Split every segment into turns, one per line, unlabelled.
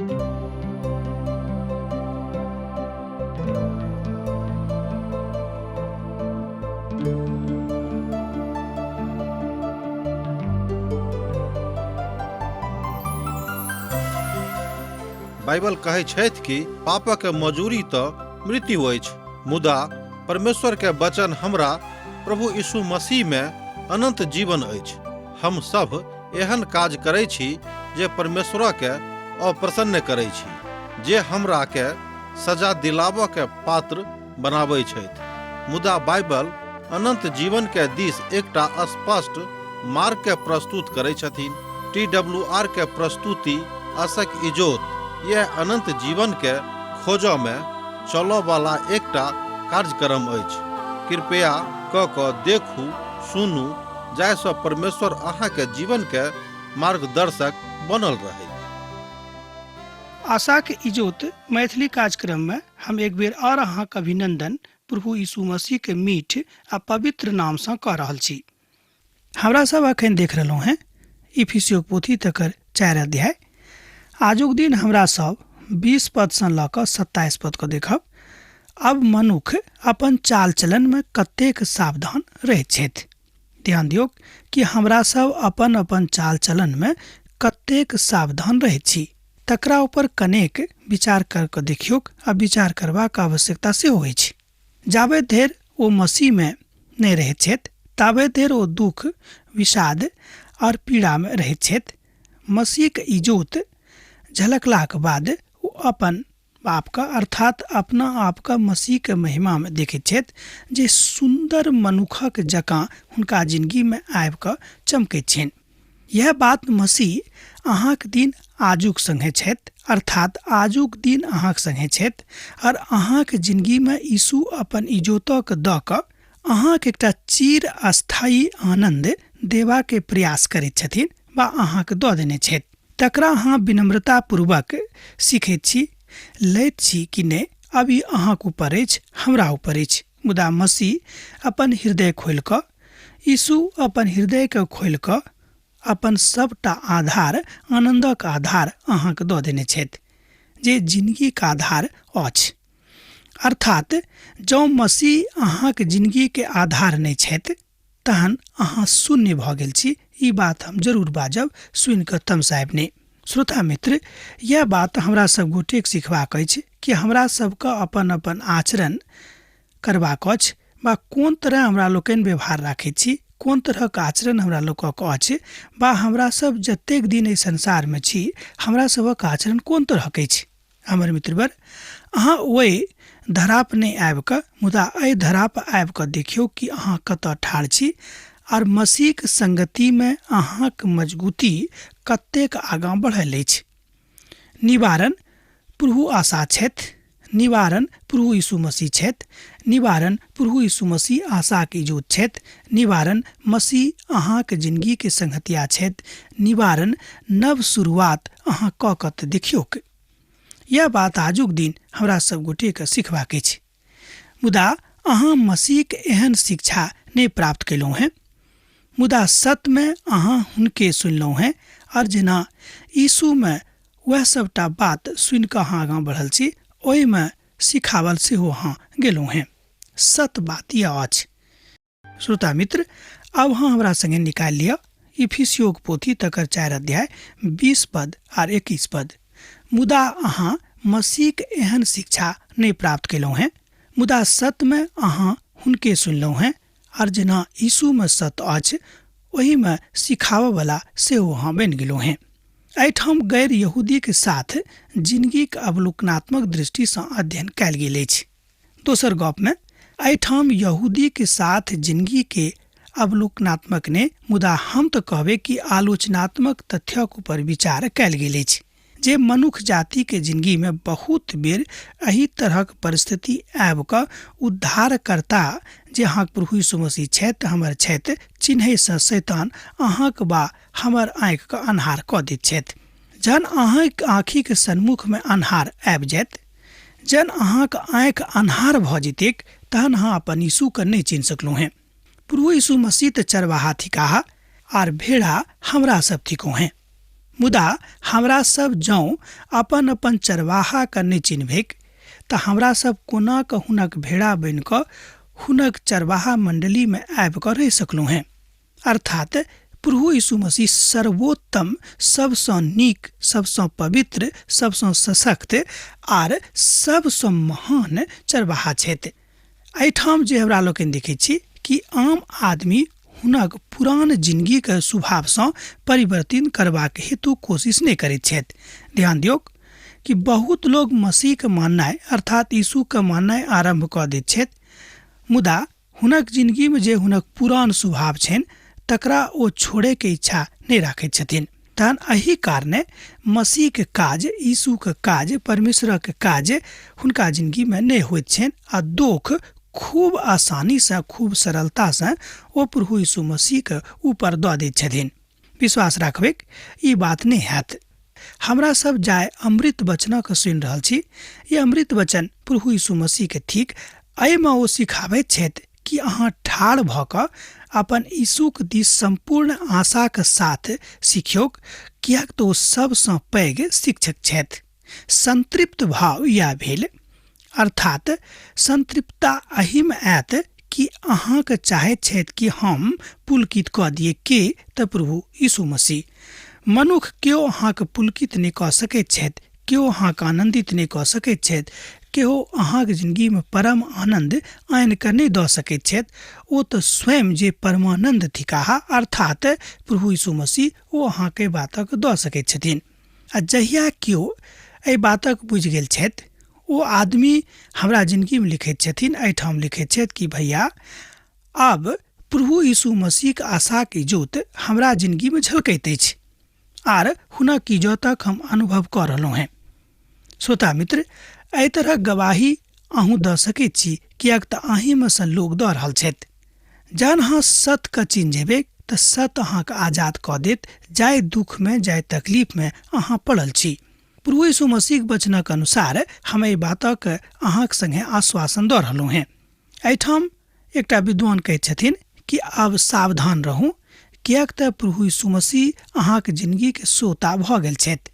Bible कहै छथि कि पापक मजूरी तऽ मृत्यु अछि, मुदा परमेश्वर के वचन हमरा प्रभु यीशु मसीह में अनंत जीवन अछि। हम सब एहन काज करै छी जे परमेश्वर के अप्रसन्न करै छी, जे हमरा के सजा दिलाबऽ के पात्र बनाबै छथि। मुदा बाइबल अनंत जीवन के दिस एकटा स्पष्ट मार्ग के प्रस्तुत करै छथिन। TWR के प्रस्तुति आशक इजोत यह अनंत जीवन के खोजऽ में चलऽ वाला एकटा कार्यक्रम अछि। कृपया क देखू, सुनू, जाहिसँ परमेश्वर अहाँ के जीवन के मार्गदर्शक बनल रहे।
आशा के इजोत मैथिली कार्यक्रम में हम एक बेर और अहाँ के अभिनंदन प्रभु यीशु मसीह के मीठ आ पवित्र नाम से कह रहल छी। हमरा सब अखन देख रहलहुँ हैं इफिसियों पोथी तकर 4 अध्याय। आजुक दिन हमरा सब 20 पद से लऽ कऽ 27 पद को देखब। अब मनुख अपन चाल चलन में कतेक सावधान रहैत छथि। ध्यान दियौ कि हमरा सब अपन अपन चाल चलन में कतेक सावधान रहैत छी, तकरा ऊपर कनेक विचार कर के देखियौ आ विचार करबाक आवश्यकता से होइ छै। जाबे देर ओ मसीह में नहीं रहैत छथि, ताबे देर ओ दुख, विषाद और पीड़ा में रहैत छथि। मसीह के इजोत झलकलाक बाद वो अपन आप का अर्थात अपना आप का मसीह के महिमा में देखैत छथि, जे सुंदर मनुखक जकाँ हुनका जिंदगी में आबि कऽ चमकैत छनि। यह बात मसीह अहाँक दिन आजुक संगे छथि, अर्थात आजुक दिन अहाँक संगे छथि और अहाँक जिंदगी में यीशु अपन इजोतक दऽ कऽ अहाँक एकटा चिर अस्थायी आनंद देवा के प्रयास करैत छथिन वा अहाँक दऽ देने छथि। तकरा अहाँ विनम्रता पूर्वक सीखैत छी, लैत छी कि नहि अब ई अहाँक ऊपर अछि, हमरा ऊपर अछि। मुदा मसीह अपन हृदय खोलि कऽ, यीशु अपन हृदय के खोलि कऽ अपन सबटा आधार, आनंदक आधार अहाँक दऽ देने छथि, जे जिंदगी के आधार अछि। अर्थात जँ मसीह अहाँक जिंदगी के आधार नहीं छथि तहन अहाँ शून्य भऽ गेल छी। ई बात हम जरूर बाजब, सुनि कऽ तमसायब नहि। श्रोता मित्र, यह बात हमरा सब गोटेक सिखबाक अछि कि हमरा सबके अपन अपन आचरण करबाक अछि, बा कोन तरह हमरा लोकनि व्यवहार राखैत छी, कोन तरहक आचरण हमरा लोकक अछि, बा हमरा सब जतेक दिन एहि संसार में छी हमरा सबक आचरण कोन तरहक अछि। हमर मित्रवर, अहाँ ओहि धरा पर नहीं आबि कऽ, मुदा एहि धरा पर आबि कऽ देखियौ कि अहाँ कतऽ ठाढ़ छी और मसीह के संगति में अहाँक मजबूती कतेक आगाँ बढ़ल अछि। निवारण प्रभु आशा छथि, निवारण प्रभु यीशु मसीह छथि, निवारण प्रभु यीशु मसीह आशा के इजोत छथि, निवारण मसीह अहाँक जिंदगी के संगतिया छथि, निवारण नव शुरुआत अहाँ कऽ कऽ देखियौ। यह बात आजुक दिन हमरा सब गोटे के सिखबाक अछि। मुदा अहाँ मसीह के एहन शिक्षा नहीं प्राप्त केलहुँ हैं, मुदा सत्य में अहाँ हुनके सुनलहुँ हैं और जेना यीशु में वह सबटा बात सुनि कऽ अहाँ आगाँ बढ़ल छी, ओहि में सिखावल सेहो अहाँ गेलहुँ हैं। सत्य बात यह अछि। श्रोता मित्र, अब अहाँ हमरा संगे निकाल लिया इफिसियों पोथी तकर 4 अध्याय 20 पद और 21 पद। मुदा अहाँ मसीह के एहन शिक्षा नहीं प्राप्त केलहुँ हैं, मुदा सत्य में अहाँ हुनके सुनलहुँ हैं और जेना यीशु में सत्य अछि, ओही में सिखावऽ वाला सेहो अहाँ बनि गेलहुँ हैं। एहिठाम गैर यहूदी के साथ जिंदगी के अवलोकनात्मक दृष्टि से अध्ययन कयल गेल अछि। दोसर गप में एहिठाम यहूदी के साथ जिंदगी के अवलोकनात्मक ने, मुदा हम तो कहबे कि आलोचनात्मक तथ्यक ऊपर विचार कयल गेल अछि, जे मनुष्य जाति के जिंदगी में बहुत बेर एही तरहक परिस्थिति आबि कऽ उद्धारकर्ता जे अहाँक प्रभु यीशु मसीह छथि, हमर छथि, चिन्है से शैतान अहाँक बा हमर आँखि के अन्हार कऽ दैत छथि। जहन अहाँक आँखि के सन्मुख में अन्हार आबि जायत, जहन अहाँक आँखि अन्हार भऽ जेतैक, तहन अहाँ अपन यीशु के नहीं चिन्ह सकलहुँ हैं। प्रभु यीशु मसीह तो चरवाहा थिकाहा और भेड़ा हमरा सब थिको हैं, मुदा हमरा सब जौं अपन अपन चरवाहा के नहि चिन्हबेक तऽ हमरा सब कोना कऽ हुनक भेड़ा बनि कऽ हुनक चरवाहा मंडली में आबि कऽ रहि सकलहुँ हैं। अर्थात प्रभु यीशु मसीह सर्वोत्तम, सबसँ नीक, सबसँ पवित्र, सबसँ सशक्त आर सबसँ महान चरवाहा छथि। एहिठाम जे हमरा लोकनि देखैत छी कि आम आदमी हुनक पुरान जिंदगी के स्वभाव से परिवर्तन करबाक हेतु कोशिश नहीं करैत छथि। ध्यान दियौ कि बहुत लोग मसीह के माननाइ अर्थात यीशु के माननाइ आरंभ कऽ दैत छथि, मुदा हुनक जिंदगी में जे हुनक पुरान स्वभाव छनि तकरा ओ छोड़े के इच्छा नहीं राखैत छथिन। तहन एही कारणे मसीह के काज, यीशु के काज, परमेश्वर के काज हुनका जिंदगी में नहीं होइत छनि आ दुख खूब आसानी से, खूब सरलता से ओ प्रभु यीशु मसीह के ऊपर दऽ दैत छथिन। विश्वास राखबै ई बात नहीं हैत। हमरा सब जाय अमृत वचनक सुनि रहल छी। ये अमृत वचन प्रभु यीशु मसीह के थिक। एहिमे ओ सिखाबैत छथि कि अहाँ ठाढ़ भऽ कऽ अपन यीशुक दिस संपूर्ण आशा के साथ सिखियौक, कियाक तऽ ओ सबसँ पैघ शिक्षक छथि। संतृप्त भाव या भेल, अर्थात संतृप्तता एहिमे आयत कि अहाँके चाहैत छथि कि हम पुलकित कऽ दिए के तऽ प्रभु यीशु मसीह। मनुख केओ अहाँके पुलकित नहीं कऽ सकैत छथि, केओ अहाँके आनंदित नहीं कऽ सकैत छथि, केओ अहाँके जिंदगी में परम आनंद आनि कऽ नहीं दऽ सकैत छथि। ओ तऽ स्वयं जे परमानंद थिकाहा अर्थात प्रभु यीशु मसीह ओ अहाँके बातक दऽ सकैत छथिन। आ जहिया केओ एहि बातक बुझि गेल छथि, ओ आदमी हमरा जिंदगी में लिखैत छथिन, एहिठाम लिखैत छथि कि भैया अब प्रभु यीशु मसीह के आशा के इजोत हमरा जिंदगी में झलकैत अछि आर हुनक इजोतक हम अनुभव कऽ रहलहुँ हैं। श्रोता मित्र, एहि तरह गवाही अहूँ दऽ सकैत छी, कियाक तऽ अहीं में सँ लोग दऽ रहल छथि। जहन अहाँ सत के चिन्ह जेबै तऽ सत अहाँके आजाद कऽ देत, जाय दुख में, जाय तकलीफ में अहाँ पड़ल छी। प्रभु यीशु मसीह वचनक अनुसार हम एहि बातक अहाँक संगे आश्वासन दऽ रहलहुँ हैं। एहिठाम एकटा विद्वान कहैत छथिन कि आब सावधान रहू, कियाक तऽ प्रभु यीशु मसीह अहाँके जिंदगी के श्रोता भऽ गेल छथि।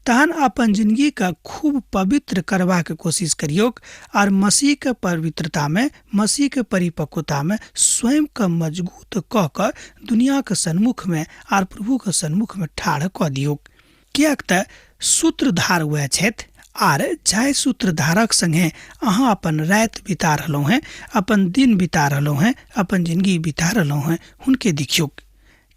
तहन अपन जिंदगी के खूब पवित्र करबाक कोशिश करियौक और मसीह के पवित्रता में, मसीह के परिपक्वता में स्वयं के मजबूत कऽ कऽ दुनिया के सन्मुख में और प्रभु के सन्मुख में ठाढ़ कऽ दियौक। कियाक तऽ सूत्रधार वह छथि आर जाय सूत्रधारक संगे अहाँ अपन रात बिता रहलहुँ हैं, अपन दिन बिता रहलहुँ हैं, अपन जिंदगी बिता रहलहुँ हैं, हुनके देखियौक।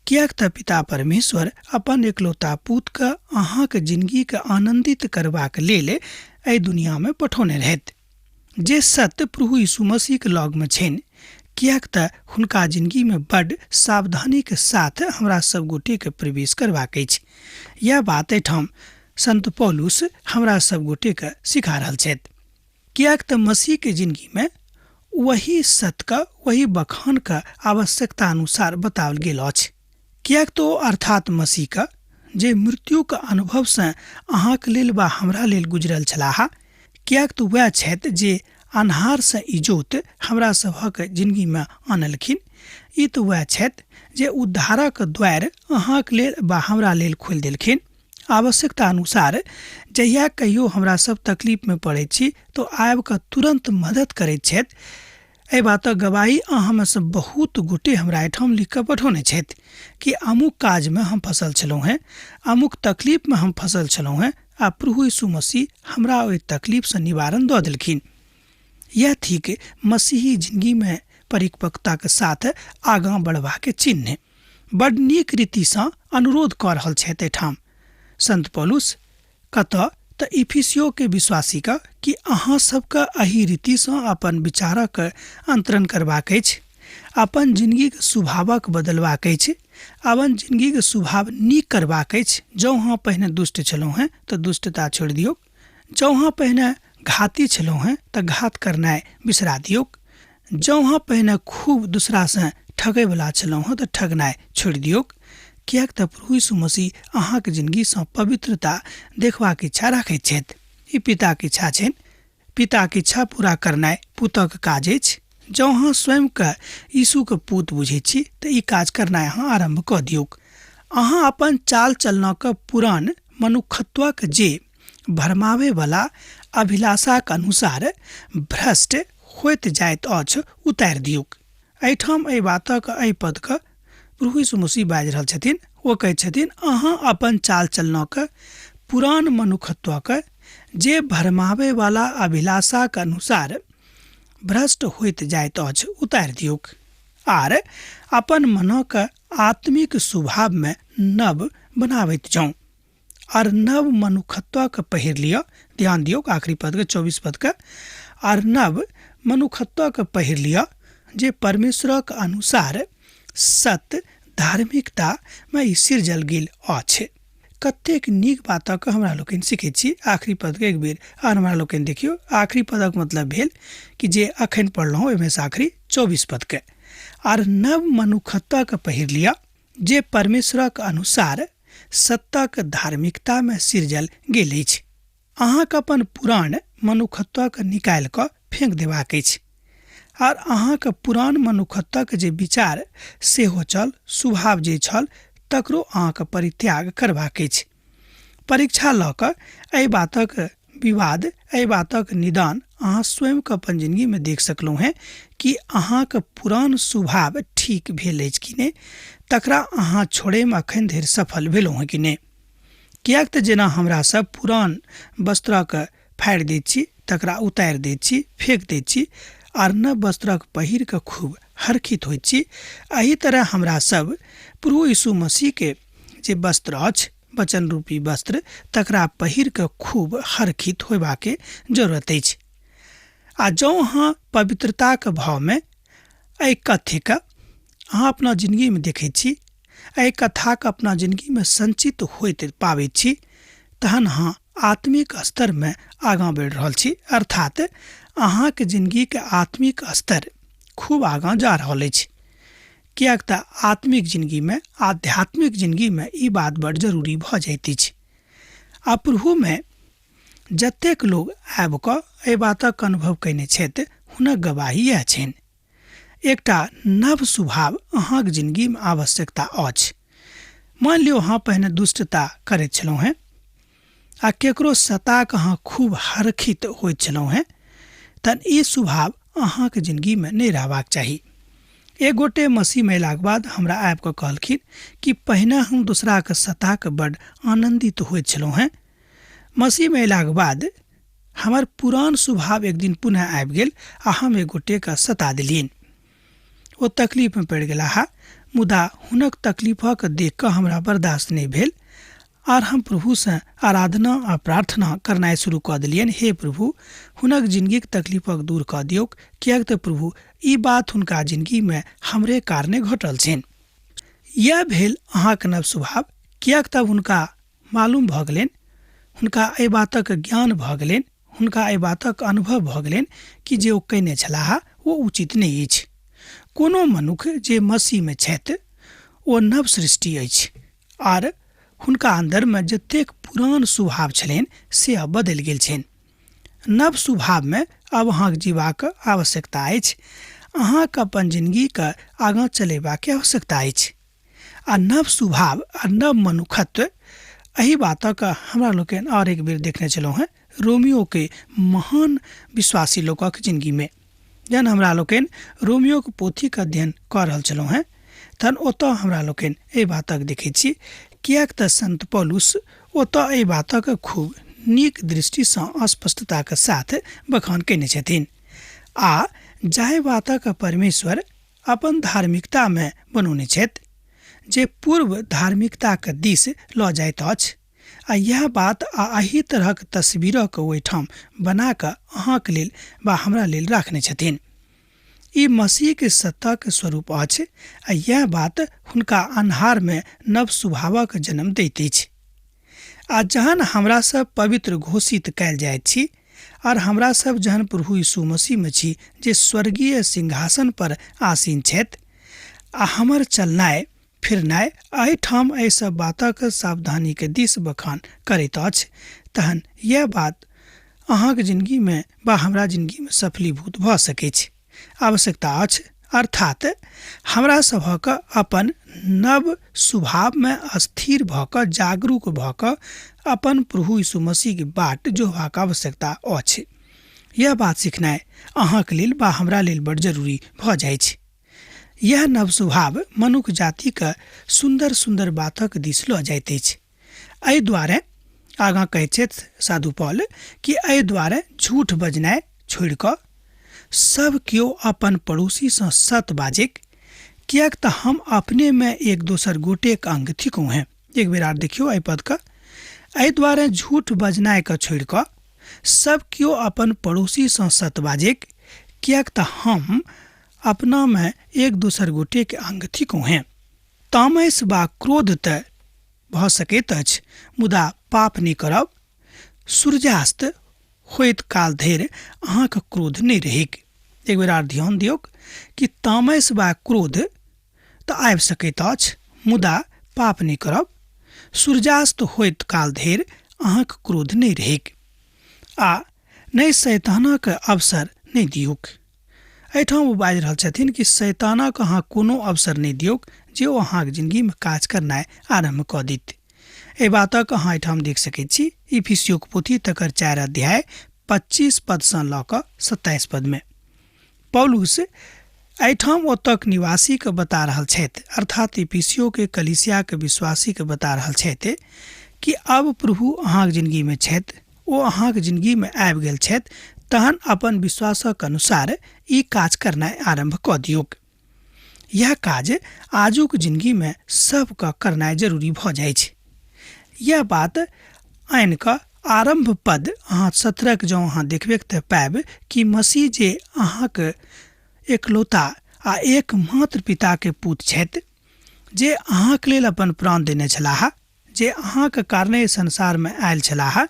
कियाक तऽ पिता परमेश्वर अपन एकलौता पुत के अहाँके जिंदगी के आनंदित करबाक लेल एहि दुनिया में पठौने रहथि, जे सत्य प्रभु यीशु मसीह के लग में छनि। कियाक तऽ हुनका जिंदगी में बड़ सावधानी के साथ हमरा सब गोटे के प्रवेश करबाक अछि। यह बात एहिठाम संत पौलुस हमरा सब गोटे के सिखा रहल छथि। कियाक तऽ मसीह के जिंदगी में वही सत्य का, वही बखान का आवश्यकता अनुसार बताओल गेल अछि। कियाक तो अर्थात मसीह का जे मृत्यु के अनुभव से अहाँके लेल वा हमरा लेल गुजरल छलाह, कियाक तो वह छथि जे अन्हार से इजोत हमरा सभक जिंदगी में आनलखिन। ई तो वह छथि जे उद्धारक द्वार अहाँके लेल वा हमरा लेल खोलि देलखिन। आवश्यकता अनुसार जहिया कहियो हमरा सब तकलीफ में पड़े छी तो आबि कऽ तुरंत मदद करैत छथि। एहि बातक गवाही अहाँ में से बहुत गोटे हमरा एहिठाम लिख कऽ पठौने छथि कि अमुक काज में हम फंसल छलहुँ हैं, अमुक तकलीफ में हम फंसल छलहुँ हैं आ प्रभु यीशु मसीह हमरा ओहि तकलीफ से निवारण दऽ देलखिन। यह थिक मसीही जिंदगी में परिपक्वता के साथ आगाँ बढ़बा के चिन्ह बड़ नीक रीति से अनुरोध कऽ रहल छथि एहिठाम संत पौलुस। कतऽ तऽ इफिसियो के विश्वासी का कि अहाँ सबके एही रीति से अपन विचारक अंतरण करबाक अछि, अपन जिंदगी के स्वभावक बदलबाक अछि, अपन जिंदगी के स्वभाव नीक करबाक अछि। जँ अहाँ पहिने दुष्ट छलहुँ हैं तऽ दुष्टता छोड़ि दियौ, जँ अहाँ पहिने घाती छलहुँ हैं तऽ घात करनाइ बिसरा दियौक, जँ अहाँ पहिने खूब दूसरा से ठगै वाला छलहुँ हैं तऽ ठगनाइ छोड़ि दियौक। कियाक तऽ प्रभु यीशु मसीह अहाँके जिंदगी से पवित्रता देखबाक इच्छा राखैत छथि। ई पिता के इच्छा छनि। पिता के इच्छा पूरा करनाइ पुतक काज अछि। जँ अहाँ स्वयं के यीशु के पुत बुझैत छी तऽ ई काज करनाइ अहाँ आरंभ कऽ दियौक। अहाँ अपन चाल चलनक पुरान मनुखत्वक जे भरमावे वाला अभिलाषाक अनुसार भ्रष्ट होइत जाइत अछि उतारि दियौक। एहिठाम एहि बातक एहि पदक प्रभु यीशु मसीह बाजि रहल छथिन। ओ कहै छथिन अहाँ अपन चाल चलनक पुरान मनुखत्वक जे भरमावे वाला अभिलाषाक अनुसार भ्रष्ट होइत जाइत अछि उतारि दियौक, आर अपन मनक आत्मिक स्वभाव में नव बनावैत जाऊं, और नव मनुखत्वक पहिर लिया। ध्यान दियो आखिरी पद के 24 पद का, और नव मनुखत्वक पहिर लिया जे परमेश्वरक अनुसार सत्य धार्मिकता में सिरजल गेल अछि। कतेक नीक बातक हमरा लोकनि सीखै छी। आखिरी पद के एक बेर आर हमरा लोकनि देखियो। आखिरी पदक मतलब भेल कि जे अखन पढ़लहुँ ओहिमे से आखिरी 24 पद के, आर नव मनुखत्वक पहिर लिया जे परमेश्वरक अनुसार सत्यक धार्मिकता में सिरजल गेल अछि। अहाँक अपन पुरान मनुखत्वक निकालि कऽ फेंक देबाक अछि, और अहाँक पुरान मनुखत्वक जे विचार सेहो छल, स्वभाव जे छल, तकरो अहाँक परित्याग करबाक अछि। परीक्षा लऽ कऽ एहि बातक विवाद, एहि बातक निदान अहाँ स्वयं के अपन जिंदगी में देख सकलहुँ हैं कि अहाँक पुरान स्वभाव ठीक भेल अछि कि नहि, तकरा अहाँ छोड़े में अखन धरि सफल भेलहुँ हैं कि नहि। कियाक तऽ जेना हमरा सब पुरान वस्त्रक फाड़ि दैत छी, तकरा उतारि दैत छी, फेंक दैत छी, आर नव वस्त्रक पहिर कऽ खूब हर्षित होइत छी, एही तरह हमरा सब प्रभु यीशु मसीह के जे वस्त्र अछि, वचन रूपी वस्त्र, तकरा पहिर कऽ खूब हर्षित होयबाके जरूरत अछि। आ जँ अहाँ पवित्रताक भाव में एहि कथ्यके अहाँ अपना जिंदगी में देखैत छी, एहि कथाक अपना जिंदगी में संचित होइत पाबैत छी, तहन अहाँ आत्मिक स्तर में आगाँ बढ़ि रहल छी। अर्थात अहाँके जिंदगी के आत्मिक स्तर खूब आगाँ जा रहल अछि। कियाक तऽ आत्मिक जिंदगी में, आध्यात्मिक जिंदगी में ई बात बड़ जरूरी भऽ जाइत अछि। आ प्रभु में जतेक लोग आबि कऽ एहि बातक अनुभव कयने छथि, हुनक गवाही इएह छनि। एकटा नव स्वभाव अहाँक जिंदगी में आवश्यकता अछि। मान लियौ अहाँ पहिने दुष्टता करैत छलहुँ हैं, आ केकरो सता कऽ अहाँ खूब हर्षित होइत छलहुँ हैं, तहन ई स्वभाव अहाँके जिंदगी में नहि रहबाक चाही। एक गोटे मसीह में अयलाक बाद हमरा आबि कऽ कहलखिन कि पहिने हम दूसरा के सता कऽ बड्ड आनंदित होइत छलहुँ हैं, मसीह में अयलाक बाद हमर पुरान स्वभाव एक दिन पुनः आबि गेल आ हम एक गोटे के सता देलियनि। ओ तकलीफ में पड़ि गेला हा, मुदा हुनक तकलीफक देख कऽ हमरा बर्दाश्त नहि भेल, आर हम प्रभु से आराधना आ प्रार्थना करनाइ शुरू कऽ देलियनि। हे प्रभु, हुनक जिंदगी के तकलीफक दूर कऽ दियौक, कियाक तऽ प्रभु ई बात हुनका जिंदगी में हमरे कारणे घटल छनि। यह भेल अहाँक नव स्वभाव, कियाक तब हुनका मालूम भऽ गेलनि, हुनका एहि बातक ज्ञान भऽ गेलनि, हुनका एहि बातक अनुभव भऽ गेलनि कि जे ओ कयने छलाह ओ उचित नहि अछि। कोनो मनुख जे मसीह में छथि ओ नव सृष्टि अछि, आर हुनका अन्दर में जतेक पुरान स्वभाव छलनि से अब बदलि गेल छनि। नव स्वभाव में अब अहाँक जीवाक आवश्यकता अछि। अहाँक अपन जिंदगी के आगाँ चलेबाक आवश्यकता अछि। आ नव स्वभाव आ नव मनुखत्व, एही बातक हमरा लोकनि और एक बेर देखने छलहुँ हैं रोमियो के महान विश्वासी लोकक जिंदगी में। जहन हमरा लोकनि रोमियो के पोथी के अध्ययन कऽ रहल छलहुँ हैं, तहन ओतऽ हमरा लोकनि एहि बातक देखैत छी, कियाक तऽ संत पौलुस ओतऽ एहि बातक खूब नीक दृष्टि सँ स्पष्टता के साथ बखान कयने छथिन। आ जाहि बातक परमेश्वर अपन धार्मिकता में बनौने छथि, जे पूर्व धार्मिकता के दिस लऽ जाइत अछि, आ यह बात आ एही तरहक तस्वीरक ओहिठाम बना कऽ अहाँक लेल वा हमरा लेल राखने छथिन। ई मसीह के सत्ताक स्वरूप अछि, आ यह बात हुनका अन्हार में नव स्वभावक जन्म दैत अछि। आ जहन हमरा सब पवित्र घोषित कयल जाइत छी, और हमरा सब जहन प्रभु यीशु मसीह में छी जे स्वर्गीय सिंहासन पर आसीन छथि, आ हमर चलनाइ फिरनाइ एहिठाम एहि सब बातक सावधानी के दिस बखान करैत अछि, तहन यह बात अहाँक जिंदगी में वा हमरा जिंदगी में सफलीभूत भऽ सकैत छै। आवश्यकता अछि अर्थात हमरा सभक अपन नव स्वभाव में स्थिर भ क जागरूक भ क अपन प्रभु यीशु मसीह के बाट जोहबाक आवश्यकता अछि। यह बात सीखनाइ अहाँक लेल बा हमरा लेल बड़ जरूरी भ जाइ छै। यह नव स्वभाव मनुष्य जाति के सुंदर सुंदर बातक दिस ल जाइत अछि। एहि दुआरे आगाँ कहैत छथि साधु पौल कि एहि दुआरे झूठ बजनाइ छोड़ि क सब केओ अपन पड़ोसी सँ सत बाजेक, कियाक त हम अपने में एक दोसर गोटे के अंग थिकौ हैं। एक बेर आर देखियो एहि पद का। एहि दुआरे झूठ बजनाइ के छोड़ि क सब केओ अपन पड़ोसी सँ सत बाजेक, कियाक त हम अपना में एक दोसर गोटे के अंग थिकौ हैं। तामस वा क्रोध त भ सकैत अछि, मुदा पाप नहि करब। सूर्यास्त होइत काल धरि अहाँक क्रोध नहीं रहेक। एक बेर आर ध्यान दियौ कि तामस वा क्रोध तऽ आबि सकैत अछि, मुदा पाप नहीं करब। सूर्यास्त होइत काल धरि अहाँक क्रोध नहीं रहेक आ नहि शैतानक अवसर नहीं दियौक। एहिठाम ओ बाजि रहल छथिन कि शैतानक अहाँ कोनो अवसर नहीं दियौक जे ओ अहाँक जिंदगी में काज करनाइ आरम्भ कऽ देत। एहि बातक अहाँ एहिठाम देख सकैत छी इफिसियोक पोथी तकर 4 अध्याय 25 पद सँ लऽ कऽ 27 पद में। पौलुस एहिठाम ओतक निवासी के बता रहल छथि, अर्थात इफिसियो के कलीसिया के विश्वासी के बता रहल छथि कि अब प्रभु अहाँक जिंदगी में छथि, ओ अहाँक जिंदगी में आबि गेल छथि, तहन अपन विश्वासक अनुसार ई काज करनाइ आरम्भ कऽ दियौक। यह काज आजुक जिंदगी में सबके करनाइ जरूरी भऽ जाइ छै। यह बात आनि कऽ आरंभ पद अहाँ 17 के जँ अहाँ देखबै तऽ पायब कि मसीह जे अहाँक एकलौता आ एक मात्र पिता के पुत्र छथि, जे अहाँक लेल अपन प्राण देने छलाह, जे अहाँक कारणे संसार में आयल छलाह,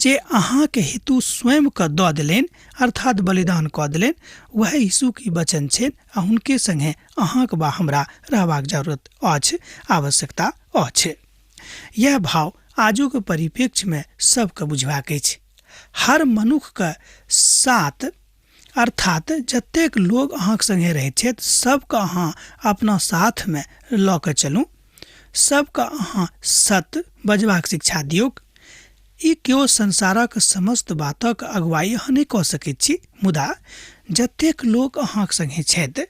जे अहाँके हेतु स्वयं के दऽ देलनि अर्थात बलिदान कऽ देलनि, वह यीशु की वचन छनि आ हुनके संगे अहाँक बा हमरा रहबाक जरूरत अछि, आवश्यकता अछि। यह भाव आजुक परिप्रेक्ष्य में सबके बुझबाक अछि। हर मनुष्य के साथ अर्थात जतेक लोग अहाँक संगे रहैत छथि सबके अहाँ अपना साथ में लऽ कऽ चलू, सबके अहाँ सत्य बजबाक शिक्षा दियौक। ई केओ संसारक समस्त बातक अगुवाई अहाँ नहि कऽ सकैत छी, मुदा जतेक लोग अहाँक संगे छथि,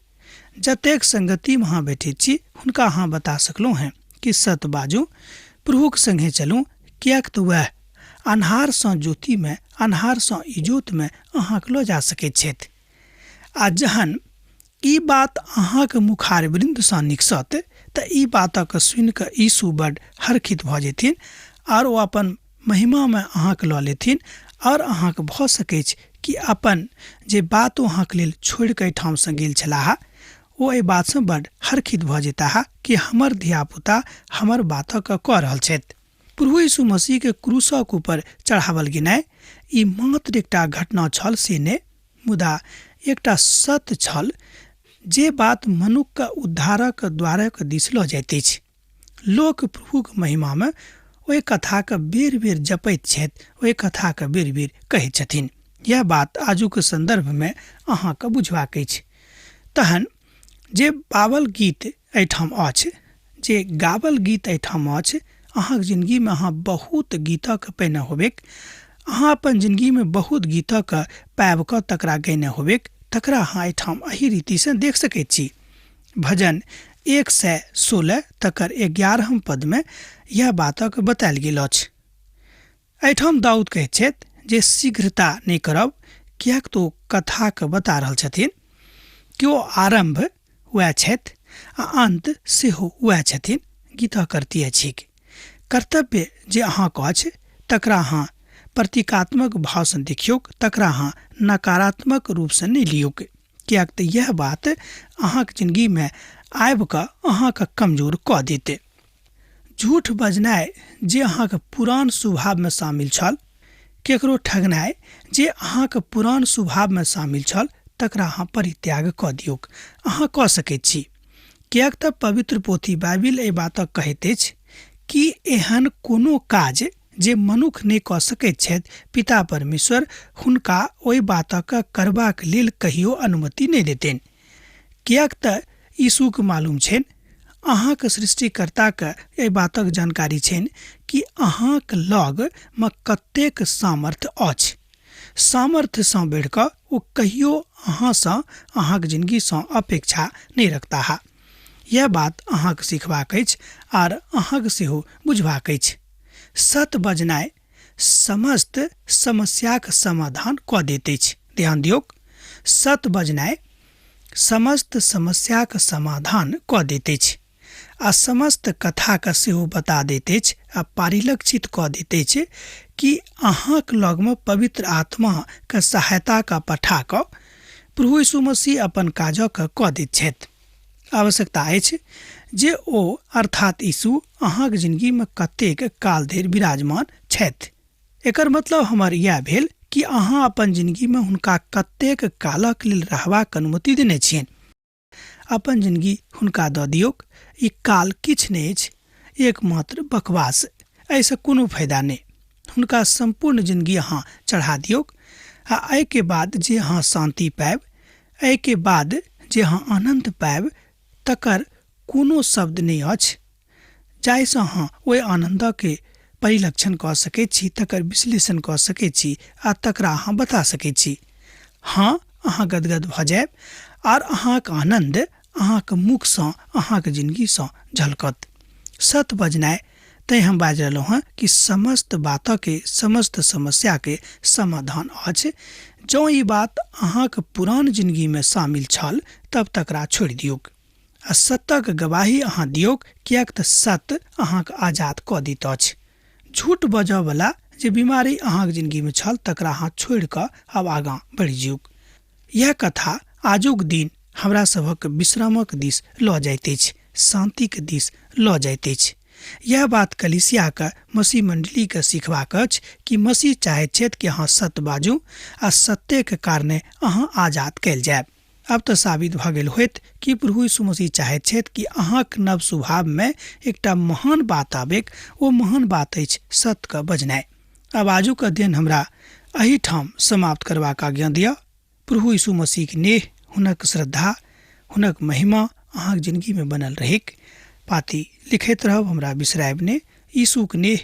जतेक संगति में अहाँ बैठैत छी, हुनका अहाँ बता सकलहुँ हैं कि सत्य बाजू, प्रभुक संगे चलू, कियाक तऽ वह अन्हार सँ ज्योति में, अन्हार सँ इजोत में अहाँके लऽ जा सकैत छथि। आ जहन ई बात अहाँक मुखारवृन्द सँ निकसत तऽ ई बातक सुनि कऽ यीशु बड्ड हर्षित भऽ जेथिन और ओ अपन महिमा में अहाँके लऽ लेथिन और अहाँके भऽ सकै छै कि अपन जे बात अहाँके लेल छोड़ि कऽ एहिठाम सँ गेल छलाह, ओ एहि बात सँ बड्ड हर्षित भऽ जेताह कि हमर धियापुता हमर बातक कऽ रहल छथि। प्रभु यीशु मसीह के क्रूसक ऊपर चढ़ावल गेनाइ ई मात्र एकटा घटना छल से नहि, मुदा एकटा सत्य छल जे बात मनुष्य के उद्धारक द्वारक दिस लऽ जाइत अछि। लोक प्रभुक महिमा में ओहि कथा के बेर बेर जपैत छथि, ओहि कथा के बेर बेर कहैत छथिन। यह बात आजुक संदर्भ में अहाँके बुझबाक अछि। तहन जे बावल गीत एहिठाम अछि, जे गावल गीत एहिठाम अछि, अहाँक जिंदगी में अहाँ बहुत गीतक पहिने होबेक, अहाँ अपन जिंदगी में बहुत गीतक पाबि कऽ तकरा गैने होबेक, तकरा अहाँ एहिठाम एही रीति से देख सकैत छी। भजन 116 तकर 11 पद में यह बातक बतायल गेल अछि। एहिठाम दाऊद कहैत छथि जे शीघ्रता नहि करब, कियाक तो कथा के बता रहल छथिन कि ओ आरंभ वह छथि आ अंत सेहो वह छथिन, गीता करती अछि। कर्तव्य जे अहाँके अछि तकरा अहाँ प्रतीकात्मक भाव सँ देखियौक, तकरा अहाँ नकारात्मक रूप सँ नहि लियौक, कियाक तऽ यह बात अहाँक जिंदगी में आबि कऽ अहाँके कमजोर कऽ देते। झूठ बजनाइ जे अहाँके पुरान स्वभाव में शामिल छल, केकरो ठगनाइ जे अहाँके पुरान स्वभाव में शामिल छल, तकरा अहाँ परित्याग कऽ दियौक। अहाँ कऽ सकैत छी, कियाक तऽ पवित्र पोथी बाइबिल एहि बातक कहैत अछि कि एहन कोनो काज जे मनुष्य नहि कऽ सकैत छथि, पिता परमेश्वर हुनका ओहि बातक करबाक लेल कहियो अनुमति नहि देतनि, कियाक तऽ यीशुके मालूम छनि, अहाँके सृष्टिकर्ताके एहि बातक जानकारी छनि कि अहाँके लगमे कतेक सामर्थ्य अछि। सामर्थ्यसँ बढ़ि कऽ ओ कहियो अहाँसँ, अहाँके जिन्दगीसँ अपेक्षा नहि रखता है। यह बात अहाँके सिखबाक अछि आर अहाँके सेहो बुझबाक अछि। सत्य बजनाइ समस्त समस्याक समाधान कऽ दैत अछि। ध्यान दियौ, सत्य बजनाइ समस्त समस्याक समाधान कऽ दैत अछि आ समस्त कथाके सेहो बता दैत अछि आ परिलक्षित कऽ दैत अछि कि अहाँक लगमे पवित्र आत्माके सहायताके पठा कऽ प्रभु यीशु मसीह अपन काजक कऽ दैत छथि। आवश्यकता अछि जे ओ अर्थात यीशु अहाँक जिन्दगीमे कतेक काल धरि विराजमान छथि। एकर मतलब हमर इएह भेल कि अहाँ अपन जिन्दगीमे हुनका कतेक कालक लेल रहबाक अनुमति देने छियनि। अपन जिन्दगी हुनका दऽ दियौक। ई काल किछु नहि अछि, एकमात्र बकवास। एहिसँ कोनो फायदा नहि। हुनका संपूर्ण जिन्दगी अहाँ चढ़ा दियौक आ एहिके बाद जे अहाँ शांति पायब, एहिके बाद जे अहाँ आनंद पायब, तकर कोनो शब्द नहि अछि जाहिसँ अहाँ ओहि आनंदके परिलक्षण कऽ सकैत छी, तकर विश्लेषण कऽ सकैत छी आ तकरा अहाँ बता सकैत छी। हाँ, अहाँ गदगद भऽ जायब आर अहाँके आनंद अहाँके मुखसँ, अहाँके जिन्दगीसँ झलकत। सत्य बजनाइ तैँ हम बाजि रहलहुँ हँ कि समस्त बातके, समस्त समस्याके समाधान अछि। जँ ई बात अहाँके पुरान जिन्दगीमे शामिल छल तब तकरा छोड़ि दियौक आ सत्यक गवाही अहाँ दियौक, किएक तऽ सत्य अहाँके आजाद कऽ दैत अछि। झूठ बजयवला जे बीमारी अहाँके जिन्दगीमे छल तकरा अहाँ छोड़ि कऽ आब आगाँ बढ़ि जाउक। यह कथा आजुक दिन हमरा सभक विश्रामक दिस लऽ जाइत अछि, शांतिक दिस लऽ जाइत अछि। यह बात कलीसियाके, मसीह मंडलीके सिखबाक अछि कि मसीह चाहैत छथि कि अहाँ सत्य बाजू आ सत्यके कारणे अहाँ आजाद कयल जायब। अब तऽ साबित भऽ गेल होइत कि प्रभु यीशु मसीह चाहैत छथि कि अहाँके नव स्वभावमे एकटा महान बात आबेक। ओ महान बात अछि सत्यके बजनाइ। अब आजुक अध्ययन हमरा एहिठाम समाप्त करबाक आज्ञा दिअ। प्रभु यीशु मसीहके नेह, हुनक श्रद्धा, हुनक महिमा अहाँके जिन्दगीमे बनल रहैक। पाती लिखैत रहब, हमरा बिसरायब नहि। यीशुके नेह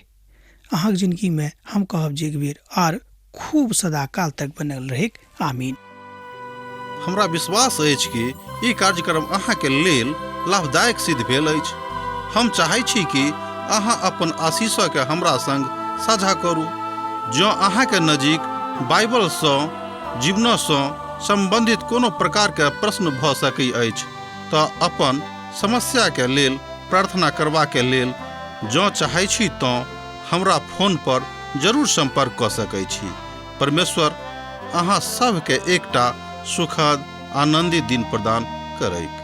अहाँके जिन्दगीमे हम कहब जे एक बेर आर खूब सदा काल तक बनल रहैक। आमीन।
हमरा विश्वास अछि कि ई कार्यक्रम अहाँके लेल लाभदायक सिद्ध भेल अछि। हम चाहै छी कि अहाँ अपन आशीषके हमरा संग साझा करू। जँ अहाँके नजीक बाइबलसँ, जीवनसँ संबंधित कोनो प्रकारके प्रश्न भऽ सकैत अछि तऽ अपन समस्याके लेल प्रार्थना करबाके लेल जँ चाहै छी तऽ हमरा फोन पर जरूर संपर्क कऽ सकैत छी। परमेश्वर अहाँ सबके एकटा सुखद, आनंदित दिन प्रदान करैक।